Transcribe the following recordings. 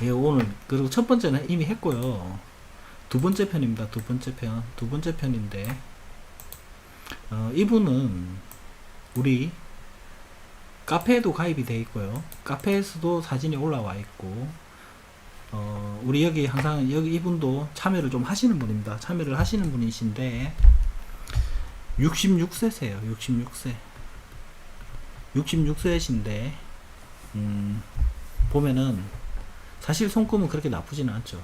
예, 오늘 그리고 첫 번째는 이미 했고요. 두 번째 편입니다. 두 번째 편인데 이분은 우리 카페에도 가입이 돼 있고요. 카페에서도 사진이 올라와 있고 우리 여기 항상 여기 이분도 참여를 좀 하시는 분입니다. 참여를 하시는 분이신데 66세세요. 66세. 66세신데 보면은 사실 손금은 그렇게 나쁘지는 않죠.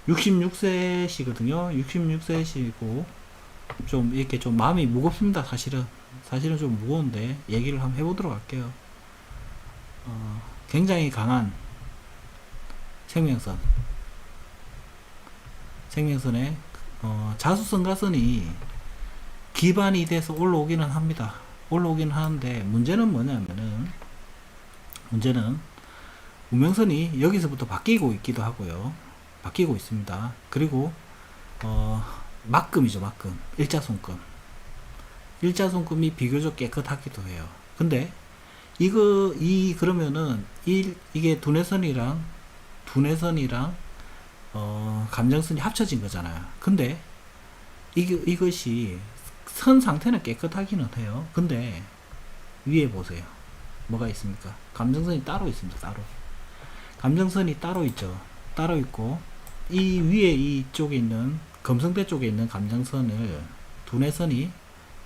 66세시거든요. 66세시고 좀 이렇게 좀 마음이 무겁습니다. 사실은 좀 무거운데 얘기를 한번 해보도록 할게요. 굉장히 강한 생명선에 자수성가선이 기반이 돼서 올라오기는 합니다. 올라오기는 하는데 문제는 뭐냐면은 운명선이 여기서부터 바뀌고 있기도 하고요. 바뀌고 있습니다. 그리고 막금이죠. 막금. 일자손금이 비교적 깨끗하기도 해요. 근데 그러면은 이게 두뇌선이랑 감정선이 합쳐진 거잖아요. 근데 이것이 선 상태는 깨끗하기는 해요. 근데 위에 보세요. 뭐가 있습니까? 감정선이 따로 있습니다. 따로. 감정선이 따로 있죠. 따로 있고 이 위에 이쪽에 있는 검성대 쪽에 있는 감정선을 두뇌선이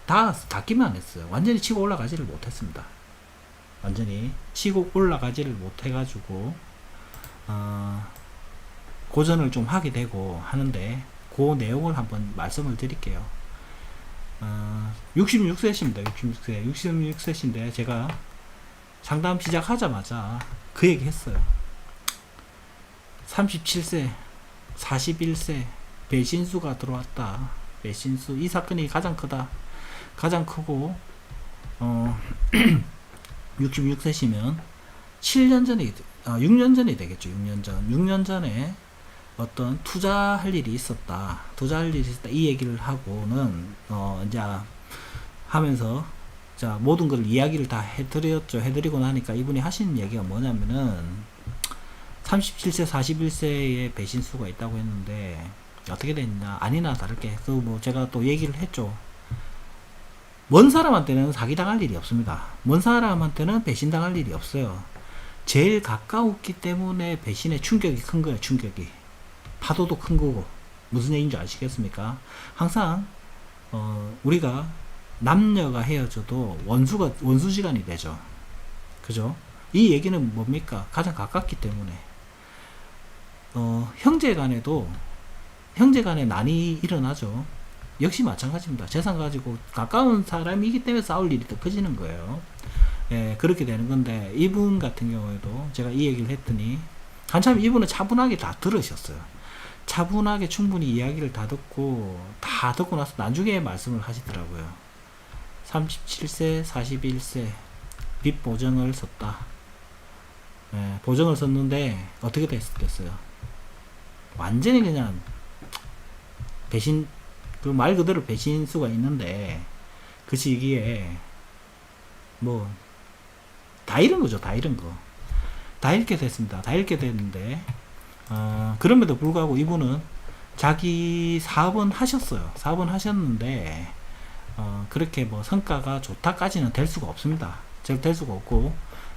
닿기만 했어요. 완전히 치고 올라가지를 못했습니다. 완전히 치고 올라가지를 못해가지고 고전을 좀 하게 되고 하는데 그 내용을 한번 말씀을 드릴게요. 66세십니다. 66세신데 제가 상담 시작하자마자 그 얘기 했어요. 37세 41세 배신수가 들어왔다. 배신수 이 사건이 가장 크다. 가장 크고 66세시면 7년 전에 6년 전이 되겠죠. 6년 전에 어떤 투자할 일이 있었다. 이 얘기를 하고는 이제 하면서 자 모든 걸 이야기를 다 해드리고 나니까 이분이 하시는 얘기가 뭐냐면은 37세 41세의 배신수가 있다고 했는데 어떻게 됐냐 아니나 다를게 그 뭐 제가 또 얘기를 했죠. 먼 사람한테는 사기당할 일이 없습니다. 먼 사람한테는 배신당할 일이 없어요. 제일 가까웠기 때문에 배신의 충격이 큰 거예요. 충격이 파도도 큰 거고. 무슨 얘기인지 아시겠습니까? 항상 우리가 남녀가 헤어져도 원수지간이 되죠. 그죠? 이 얘기는 뭡니까? 가장 가깝기 때문에 형제간에 난이 일어나죠. 역시 마찬가지입니다. 재산 가지고 가까운 사람이기 때문에 싸울 일이 더 커지는 거예요. 예, 그렇게 되는 건데 이분 같은 경우에도 제가 이 얘기를 했더니 한참 이분은 차분하게 다 들으셨어요. 차분하게 충분히 이야기를 다 듣고 나서 나중에 말씀을 하시더라고요. 37세 41세 빚 보정을 썼다. 예, 보정을 썼는데 어떻게 됐겠어요? 완전히 그냥 배신 그 말 그대로 배신수가 있는데 그 시기에 뭐 다 잃은 거죠. 다 잃게 됐습니다. 다 잃게 됐는데 그럼에도 불구하고 이분은 자기 사업은 하셨어요. 사업은 하셨는데 그렇게 뭐 성과가 좋다까지는 될 수가 없습니다. 될 수가 없고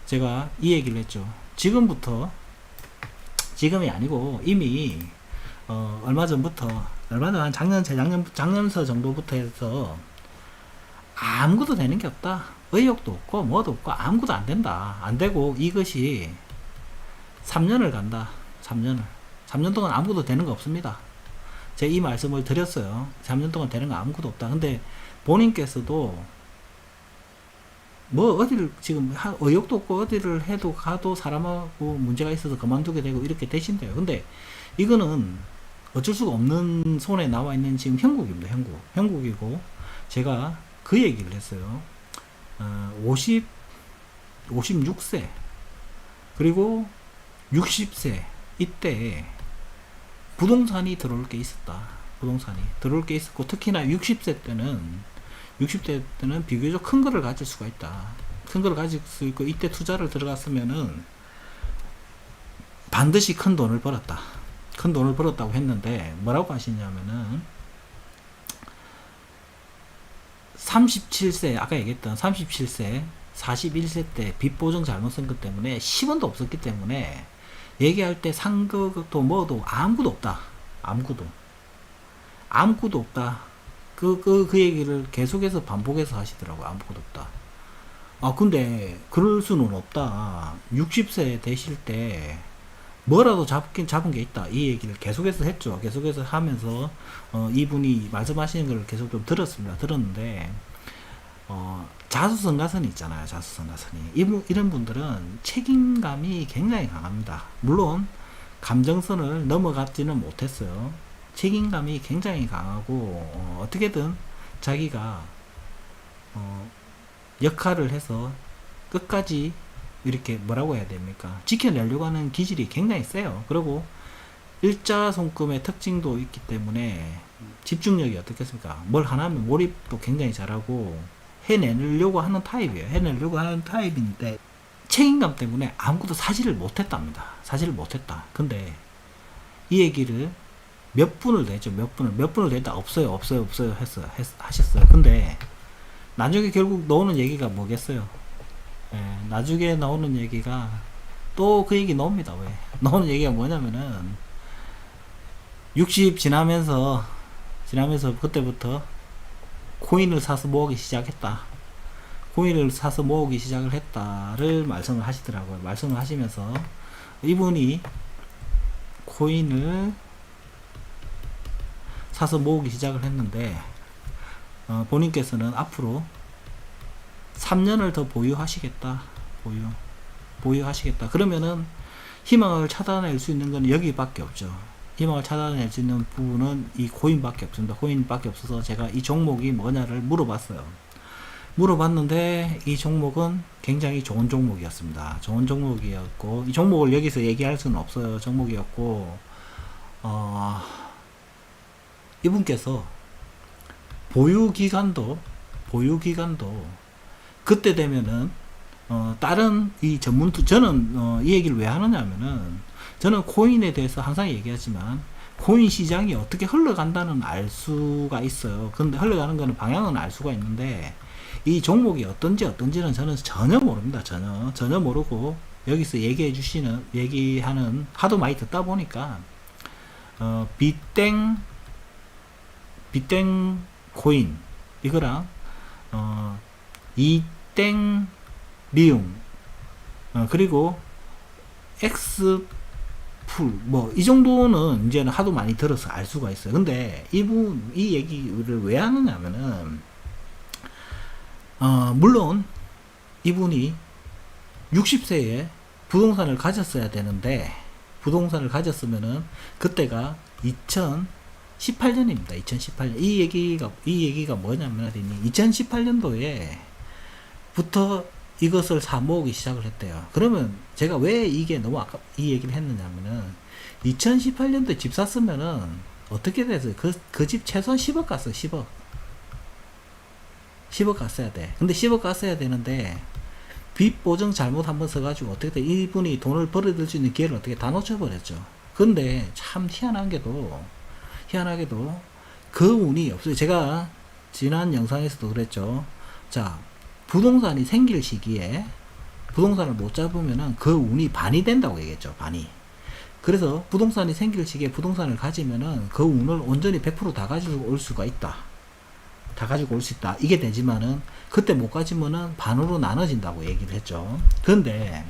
제가 이 얘기를 했죠. 지금이 아니고 이미 얼마 전 한 작년서 정도부터 해서 아무것도 되는 게 없다. 의욕도 없고 뭐도 없고 아무것도 안 된다. 안 되고 이것이 3년을 간다. 3년 동안 아무것도 되는 거 없습니다. 제가 이 말씀을 드렸어요. 3년 동안 되는 거 아무것도 없다. 근데 본인께서도 뭐 어디를 지금 의욕도 없고 어디를 가도 사람하고 문제가 있어서 그만두게 되고 이렇게 되신대요. 근데 이거는 어쩔 수가 없는 손에 나와 있는 지금 형국입니다. 형국이고 제가 그 얘기를 했어요. 56세 그리고 60세 이때 부동산이 들어올 게 있었다. 있었고 특히나 60대 때는 비교적 큰 거를 가질 수가 있다. 큰 거를 가질 수 있고 이때 투자를 들어갔으면은 반드시 큰 돈을 벌었다. 큰 돈을 벌었다고 했는데 뭐라고 하시냐면은 37세 아까 얘기했던 37세 41세 때 빚 보증 잘못 쓴 것 때문에 10원도 없었기 때문에 얘기할 때 상급도 뭐도 아무것도 없다. 아무것도 없다. 그 얘기를 계속해서 반복해서 하시더라고요. 아무것도 없다. 아, 근데 그럴 수는 없다. 60세 되실 때 뭐라도 잡은 게 있다. 이 얘기를 계속해서 했죠. 계속해서 하면서 이분이 말씀하시는 걸 계속 좀 들었습니다. 들었는데 자수성가선이 있잖아요. 자수성가선이. 이런 분들은 책임감이 굉장히 강합니다. 물론 감정선을 넘어가지는 못했어요. 책임감이 굉장히 강하고 어떻게든 자기가 역할을 해서 끝까지 이렇게 뭐라고 해야 됩니까? 지켜내려고 하는 기질이 굉장히 세요. 그리고 일자손금의 특징도 있기 때문에 집중력이 어떻겠습니까? 뭘 하나 하면 몰입도 굉장히 잘하고 해내려고 하는 타입이에요. 해내려고 하는 타입인데 책임감 때문에 아무것도 사지를 못했답니다. 사지를 못했다. 근데 이 얘기를 몇 분을 냈죠. 몇 분을 냈다. 없어요 하셨어요. 근데 나중에 결국 나오는 얘기가 뭐겠어요? 나중에 나오는 얘기가 또 그 얘기 나옵니다. 왜? 나오는 얘기가 뭐냐면은 60 지나면서 그때부터 코인을 사서 모으기 시작했다. 코인을 사서 모으기 시작을 했다를 말씀을 하시더라고요. 말씀을 하시면서 이분이 코인을 사서 모으기 시작을 했는데 본인께서는 앞으로 3년을 더 보유하시겠다. 보유하시겠다. 그러면은 희망을 찾아낼 수 있는 건 여기밖에 없죠. 희망을 찾아낼 수 있는 부분은 이 코인밖에 없습니다. 코인밖에 없어서 제가 이 종목이 뭐냐를 물어봤어요. 물어봤는데 이 종목은 굉장히 좋은 종목이었습니다. 좋은 종목이었고 이 종목을 여기서 얘기할 수는 없어요. 종목이었고 이분께서 보유기간도 그때 되면은 다른 이 저는 이 얘기를 왜 하느냐면은 저는 코인에 대해서 항상 얘기하지만 코인 시장이 어떻게 흘러간다는 알 수가 있어요. 근데 흘러가는 거는 방향은 알 수가 있는데 이 종목이 어떤지는 저는 전혀 모릅니다. 전혀 모르고 여기서 얘기하는 하도 많이 듣다 보니까 빗땡 코인 이거랑 이땡 리움 그리고 엑스풀 뭐 이 정도는 이제는 하도 많이 들어서 알 수가 있어요. 근데 이 얘기를 왜 하느냐면은 물론 이분이 60세에 부동산을 가졌어야 되는데 부동산을 가졌으면은 그때가 2018년입니다. 2018년. 이 얘기가 뭐냐면 2018년도에 부터 이것을 사 모으기 시작을 했대요. 그러면 제가 왜 이게 너무 아까 이 얘기를 했느냐면은 2018년도에 집 샀으면은 어떻게 돼서 그 집 최소한 10억 갔어요. 10억 갔어야 돼. 근데 10억 갔어야 되는데 빚 보증 잘못 한번 써가지고 어떻게 돼? 이분이 돈을 벌어들 수 있는 기회를 어떻게 다 놓쳐버렸죠. 근데 참 희한하게도 그 운이 없어요. 제가 지난 영상에서도 그랬죠. 자, 부동산이 생길 시기에 부동산을 못 잡으면은 그 운이 반이 된다고 얘기했죠. 반이. 그래서 부동산이 생길 시기에 부동산을 가지면은 그 운을 온전히 100% 가지고 올 수가 있다. 다 가지고 올 수 있다. 이게 되지만은 그때 못 가지면은 반으로 나눠진다고 얘기를 했죠. 그런데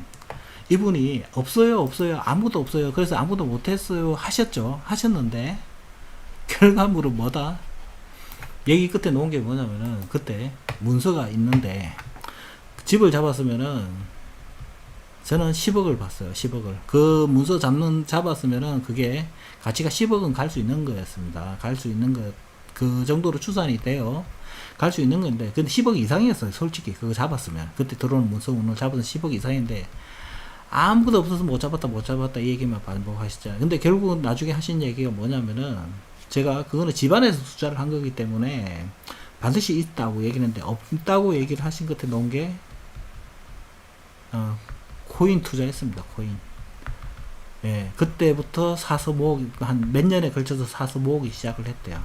이분이 없어요. 아무것도 없어요. 그래서 아무것도 못했어요. 하셨는데 결과물은 뭐다? 얘기 끝에 놓은 게 뭐냐면은 그때 문서가 있는데 집을 잡았으면은 저는 10억을 봤어요. 10억을. 그 문서 잡았으면은 그게 가치가 10억은 갈 수 있는 거였습니다. 갈 수 있는 거, 그 정도로 추산이 돼요. 갈 수 있는 건데, 근데 10억 이상이었어요. 솔직히. 그거 잡았으면. 그때 들어오는 문서 오늘 잡아서 10억 이상인데, 아무것도 없어서 못 잡았다, 이 얘기만 반복하시잖아요. 근데 결국은 나중에 하신 얘기가 뭐냐면은, 제가 그거는 집안에서 투자를 한 거기 때문에, 반드시 있다고 얘기를 했는데, 없다고 얘기를 하신 끝에 놓은 게, 코인 투자했습니다. 예, 그때부터 사서 모으기, 한 몇 년에 걸쳐서 사서 모으기 시작을 했대요.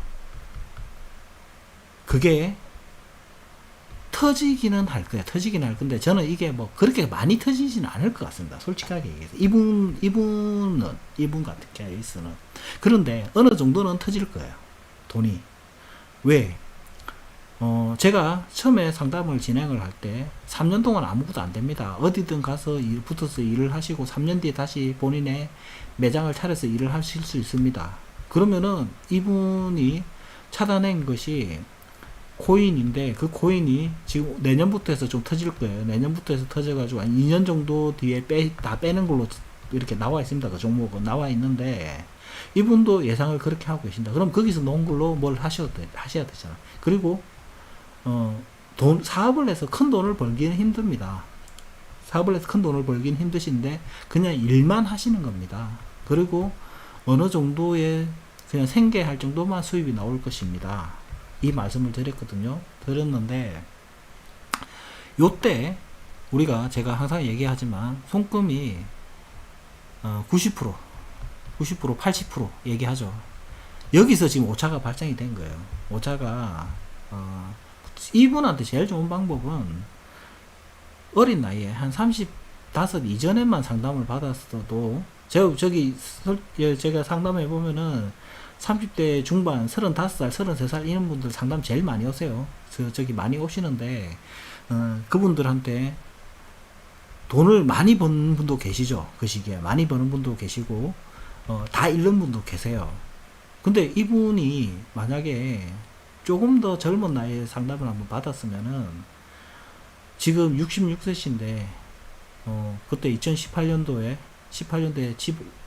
그게 터지기는 할 거야. 터지기는 할 건데, 저는 이게 뭐 그렇게 많이 터지지는 않을 것 같습니다. 솔직하게 얘기해서. 이분 같은 케이스는. 그런데 어느 정도는 터질 거예요. 돈이. 왜? 제가 처음에 상담을 진행을 할 때 3년 동안 아무것도 안 됩니다. 어디든 가서 붙어서 일을 하시고 3년 뒤에 다시 본인의 매장을 차려서 일을 하실 수 있습니다. 그러면은 이분이 찾아낸 것이 코인인데, 그 코인이 지금 내년부터 해서 좀 터질 거예요. 내년부터 해서 터져가지고 한 2년 정도 뒤에 다 빼는 걸로 이렇게 나와 있습니다. 그 종목은 나와 있는데, 이분도 예상을 그렇게 하고 계신다. 그럼 거기서 놓은 걸로 뭘 하셔야 되잖아. 그리고 사업을 해서 큰 돈을 벌기는 힘듭니다. 사업을 해서 큰 돈을 벌기는 힘드신데 그냥 일만 하시는 겁니다. 그리고 어느 정도의 그냥 생계할 정도만 수입이 나올 것입니다. 이 말씀을 드렸거든요. 드렸는데 요때 우리가, 제가 항상 얘기하지만 손금이 90%, 80% 얘기하죠. 여기서 지금 오차가 발생이 된 거예요. 오차가 이분한테 제일 좋은 방법은 어린 나이에 한 35 이전에만 상담을 받았어도, 제가 상담해 보면은 30대 중반, 35살, 33살 이런 분들 상담 제일 많이 오세요. 저기 많이 오시는데, 그분들한테 돈을 많이 버는 분도 계시죠. 그 시기에 많이 버는 분도 계시고, 다 잃는 분도 계세요. 근데 이분이 만약에 조금 더 젊은 나이에 상담을 한번 받았으면은, 지금 66세신데 그때 2018년도에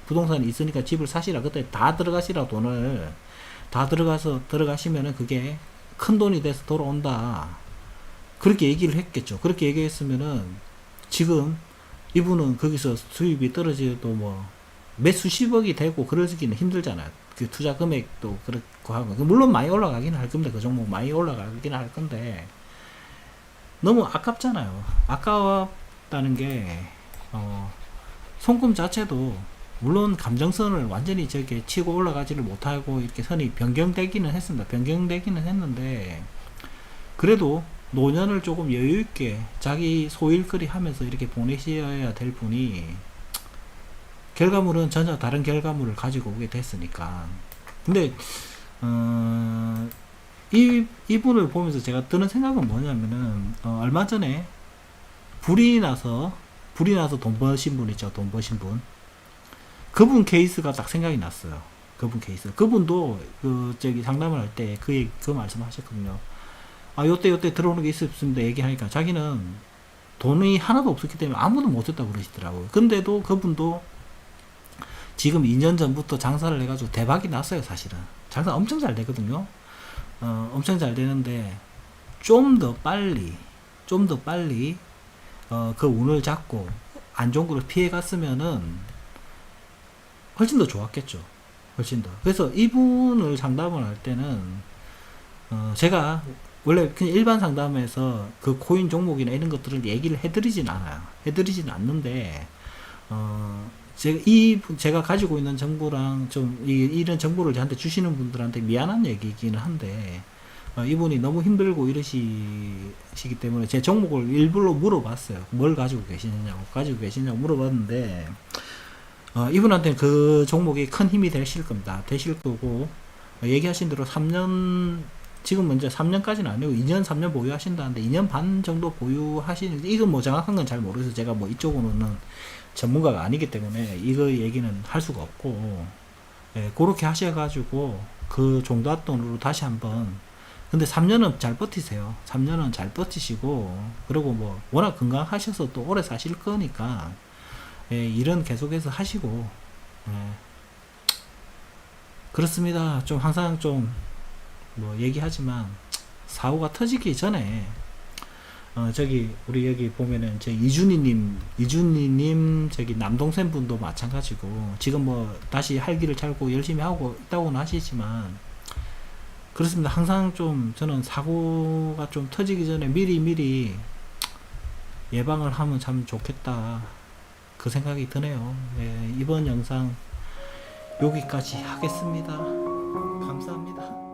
부동산이 있으니까 집을 사시라, 그때 다 들어가시라, 돈을 다 들어가시면은 그게 큰 돈이 돼서 돌아온다, 그렇게 얘기를 했겠죠. 그렇게 얘기했으면은 지금 이분은 거기서 수입이 떨어져도 뭐 몇 수십억이 되고 그러기는 힘들잖아요. 그 투자 금액도 그렇고 하고, 물론 많이 올라가기는 할 겁니다. 그 종목 많이 올라가기는 할 건데 너무 아깝잖아요. 아까웠다는 게 송금 자체도 물론 감정선을 완전히 저게 치고 올라가지를 못하고 이렇게 선이 변경되기는 했습니다. 변경되기는 했는데, 그래도 노년을 조금 여유있게 자기 소일거리 하면서 이렇게 보내셔야 될 분이 결과물은 전혀 다른 결과물을 가지고 오게 됐으니까. 근데 이분을 보면서 제가 드는 생각은 뭐냐면은, 얼마 전에 불이 나서 돈 버신 분 있죠. 돈 버신 분. 그분 케이스가 딱 생각이 났어요. 그분 케이스. 그분도 상담을 할 때 그 말씀 하셨거든요. 요때 들어오는 게 있었습니다. 얘기하니까 자기는 돈이 하나도 없었기 때문에 아무도 못 했다고 그러시더라고요. 근데도 그분도 지금 2년 전부터 장사를 해가지고 대박이 났어요. 사실은 장사 엄청 잘 되거든요. 엄청 잘 되는데 좀 더 빨리 그 운을 잡고 안 좋은 거를 피해 갔으면은 훨씬 더 좋았겠죠. 훨씬 더. 그래서 이분을 상담을 할 때는 제가 원래 그냥 일반 상담에서 그 코인 종목이나 이런 것들을 얘기를 해드리진 않아요. 해드리진 않는데 제가 가지고 있는 정보랑 좀 이런 정보를 저한테 주시는 분들한테 미안한 얘기이기는 한데, 이분이 너무 힘들고 이러시기 때문에 제 종목을 일부러 물어봤어요. 뭘 가지고 계시냐고 물어봤는데, 이분한테는 그 종목이 큰 힘이 되실 겁니다. 되실 거고, 얘기하신 대로 3년, 지금 이제 3년까지는 아니고 2년, 3년 보유하신다는데 2년 반 정도 보유하시는, 이건 뭐 정확한 건 잘 모르겠어요. 제가 뭐 이쪽으로는 전문가가 아니기 때문에 이거 얘기는 할 수가 없고, 그렇게 하셔가지고 그 종잣돈으로 다시 한번, 근데 3년은 잘 버티세요. 3년은 잘 버티시고, 그리고 뭐 워낙 건강하셔서 또 오래 사실 거니까 일은 계속해서 하시고, 그렇습니다. 좀 항상 좀 뭐 얘기하지만 사고가 터지기 전에 저기 우리 여기 보면은 저 이준희님 저기 남동생 분도 마찬가지고 지금 뭐 다시 활기를 차고 열심히 하고 있다고는 하시지만, 그렇습니다. 항상 좀 저는 사고가 좀 터지기 전에 미리 예방을 하면 참 좋겠다. 그 생각이 드네요. 예, 이번 영상 여기까지 하겠습니다. 감사합니다.